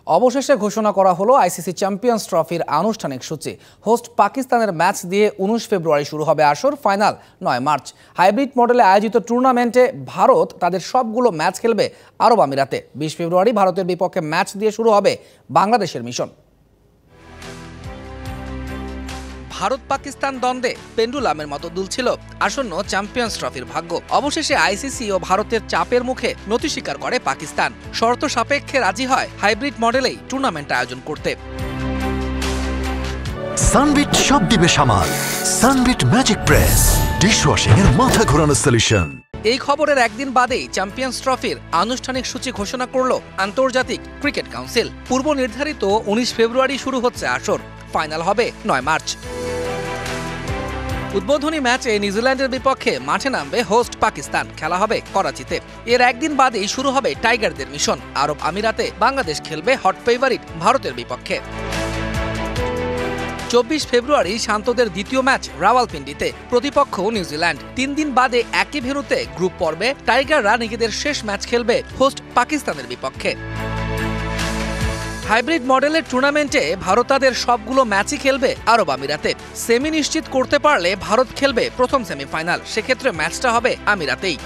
অবশেষে ঘোষণা করা হলো আইসিসি চ্যাম্পিয়ন্স ট্রফির আনুষ্ঠানিক সূচি। হোস্ট পাকিস্তানের ম্যাচ দিয়ে 19 ফেব্রুয়ারি শুরু হবে আসর, ফাইনাল 9 মার্চ। হাইব্রিড মডেলে আয়োজিত টুর্নামেন্টে ভারত তাদের সবগুলো ম্যাচ খেলবে আরব আমিরাতে। 20 ফেব্রুয়ারি ভারতের বিপক্ষে ম্যাচ দিয়ে শুরু হবে বাংলাদেশের মিশন। ভারত পাকিস্তান দ্বন্দ্বে পেন্ডুলামের মতো দুলছিল আসন্ন চ্যাম্পিয়ন্স ট্রফির ভাগ্য। অবশেষে আইসিসি ও ভারতের চাপের মুখে নতি স্বীকার করে পাকিস্তান। শর্ত সাপেক্ষে রাজি হয় হাইব্রিড মডেলেই টুর্নামেন্ট আয়োজন করতে। সানবিট সব দিবে সামাল। সানবিট ম্যাজিক প্রেস ডিশওয়াশিং এর মাথা ঘোরানো সলিউশন। এই খবরের একদিন বাদেই চ্যাম্পিয়ন্স ট্রফির আনুষ্ঠানিক সূচি ঘোষণা করল আন্তর্জাতিক ক্রিকেট কাউন্সিল। পূর্ব নির্ধারিত 19 ফেব্রুয়ারি শুরু হচ্ছে আসর, ফাইনাল হবে 9 মার্চ। উদ্বোধনী ম্যাচে নিউজিল্যান্ডের বিপক্ষে মাঠে নামবে হোস্ট পাকিস্তান, খেলা হবে করাচিতে। এর একদিন বাদেই শুরু হবে টাইগারদের মিশন। আরব আমিরাতে বাংলাদেশ খেলবে হট ফেভারিট ভারতের বিপক্ষে। 24 ফেব্রুয়ারি শান্তদের দ্বিতীয় ম্যাচ রাওয়ালপিন্ডিতে, প্রতিপক্ষ নিউজিল্যান্ড। 3 দিন বাদে একই ভেন্যুতে গ্রুপ পর্বে টাইগাররা নিজেদের শেষ ম্যাচ খেলবে হোস্ট পাকিস্তানের বিপক্ষে। হাইব্রিড মডেলের টুর্নামেন্টে ভারত তাদের সবগুলো ম্যাচই খেলবে আরব আমিরাতে। সেমি নিশ্চিত করতে পারলে ভারত খেলবে প্রথম সেমিফাইনাল, সেক্ষেত্রে ম্যাচটা হবে আমিরাতেই।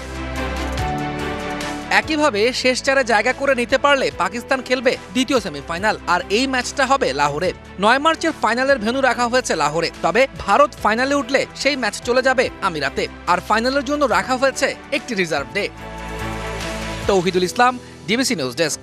একইভাবে শেষ চারে জায়গা করে নিতে পারলে পাকিস্তান খেলবে দ্বিতীয় সেমিফাইনাল, আর এই ম্যাচটা হবে লাহোরে। 9 মার্চের ফাইনালের ভেন্যু রাখা হয়েছে লাহোরে, তবে ভারত ফাইনালে উঠলে সেই ম্যাচ চলে যাবে আমিরাতে। আর ফাইনালের জন্য রাখা হয়েছে একটি রিজার্ভ ডে। তৌহিদুল ইসলাম, ডিবিসি নিউজ ডেস্ক।